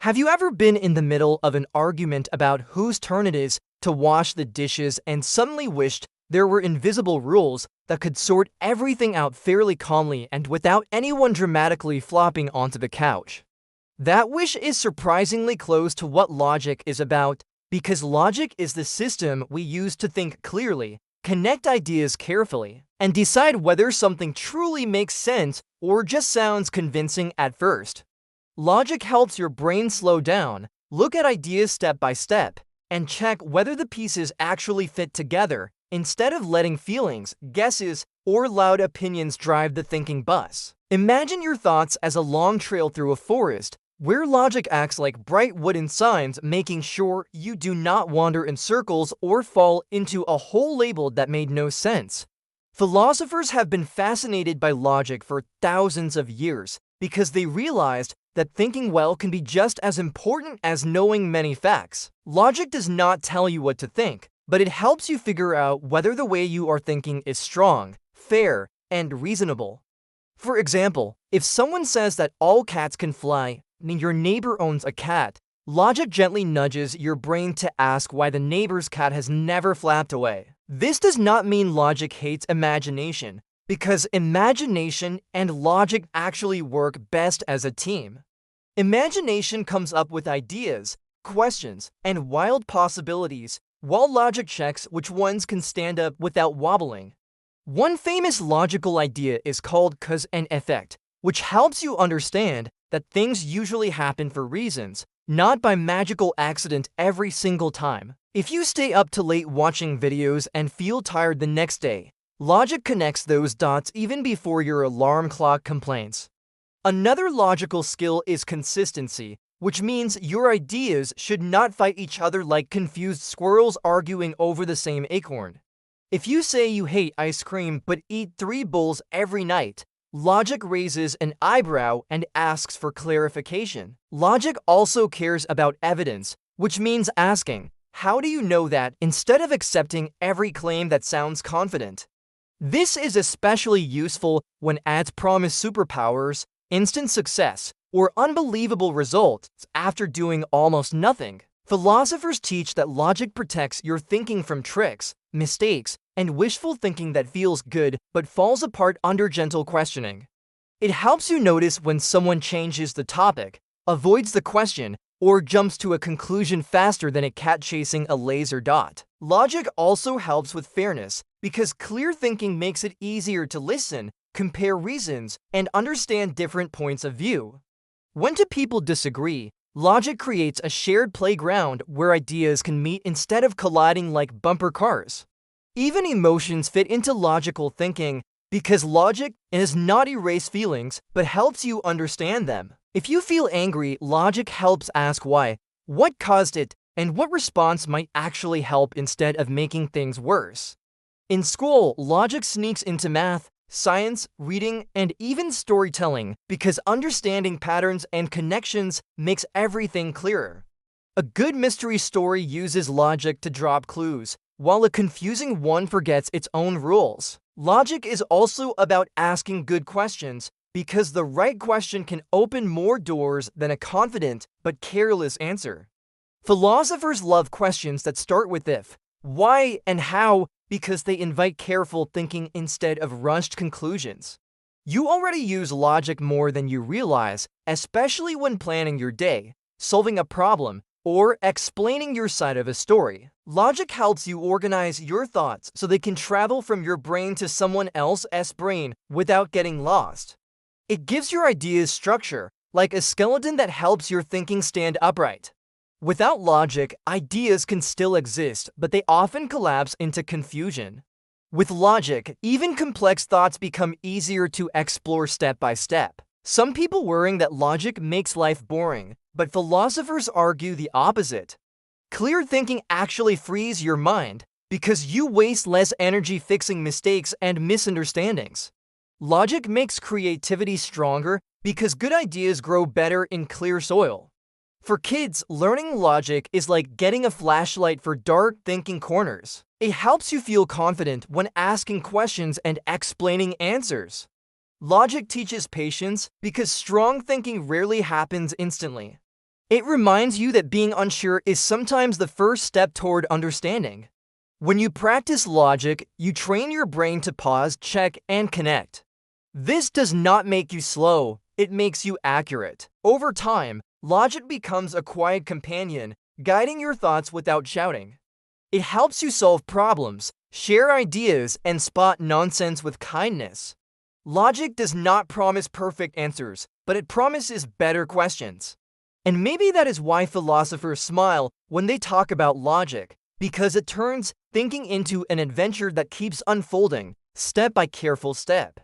Have you ever been in the middle of an argument about whose turn it is to wash the dishes and suddenly wished there were invisible rules that could sort everything out fairly calmly and without anyone dramatically flopping onto the couch? That wish is surprisingly close to what logic is about, because logic is the system we use to think clearly, connect ideas carefully, and decide whether something truly makes sense or just sounds convincing at first. Logic helps your brain slow down, look at ideas step by step, and check whether the pieces actually fit together, instead of letting feelings, guesses, or loud opinions drive the thinking bus. Imagine your thoughts as a long trail through a forest, where logic acts like bright wooden signs, making sure you do not wander in circles or fall into a hole labeled that made no sense. Philosophers have been fascinated by logic for thousands of years because they realized that thinking well can be just as important as knowing many facts. Logic does not tell you what to think, but it helps you figure out whether the way you are thinking is strong, fair, and reasonable. For example, if someone says that all cats can fly, and your neighbor owns a cat, logic gently nudges your brain to ask why the neighbor's cat has never flapped away. This does not mean logic hates imagination, because imagination and logic actually work best as a team. Imagination comes up with ideas, questions, and wild possibilities, while logic checks which ones can stand up without wobbling. One famous logical idea is called cause and effect, which helps you understand that things usually happen for reasons, not by magical accident every single time. If you stay up too late watching videos and feel tired the next day, logic connects those dots even before your alarm clock complains. Another logical skill is consistency, which means your ideas should not fight each other like confused squirrels arguing over the same acorn. If you say you hate ice cream but eat 3 bowls every night, logic raises an eyebrow and asks for clarification. Logic also cares about evidence, which means asking, "How do you know that?" instead of accepting every claim that sounds confident. This is especially useful when ads promise superpowers, instant success, or unbelievable results after doing almost nothing. Philosophers teach that logic protects your thinking from tricks, mistakes, and wishful thinking that feels good but falls apart under gentle questioning. It helps you notice when someone changes the topic, avoids the question, or jumps to a conclusion faster than a cat chasing a laser dot. Logic also helps with fairness, because clear thinking makes it easier to listen, compare reasons, and understand different points of view. When two people disagree, logic creates a shared playground where ideas can meet instead of colliding like bumper cars. Even emotions fit into logical thinking because logic does not erase feelings but helps you understand them. If you feel angry, logic helps ask why, what caused it, and what response might actually help instead of making things worse. In school, logic sneaks into math, science, reading, and even storytelling because understanding patterns and connections makes everything clearer. A good mystery story uses logic to drop clues, while a confusing one forgets its own rules. Logic is also about asking good questions because the right question can open more doors than a confident but careless answer. Philosophers love questions that start with if, why, and how because they invite careful thinking instead of rushed conclusions. You already use logic more than you realize, especially when planning your day, solving a problem, or explaining your side of a story. Logic helps you organize your thoughts so they can travel from your brain to someone else's brain without getting lost. It gives your ideas structure, like a skeleton that helps your thinking stand upright. Without logic, ideas can still exist, but they often collapse into confusion. With logic, even complex thoughts become easier to explore step by step. Some people worrying that logic makes life boring, but philosophers argue the opposite. Clear thinking actually frees your mind because you waste less energy fixing mistakes and misunderstandings. Logic makes creativity stronger because good ideas grow better in clear soil. For kids, learning logic is like getting a flashlight for dark thinking corners. It helps you feel confident when asking questions and explaining answers. Logic teaches patience because strong thinking rarely happens instantly. It reminds you that being unsure is sometimes the first step toward understanding. When you practice logic, you train your brain to pause, check, and connect. This does not make you slow, it makes you accurate. Over time, logic becomes a quiet companion, guiding your thoughts without shouting. It helps you solve problems, share ideas, and spot nonsense with kindness. Logic does not promise perfect answers, but it promises better questions. And maybe that is why philosophers smile when they talk about logic, because it turns thinking into an adventure that keeps unfolding, step by careful step.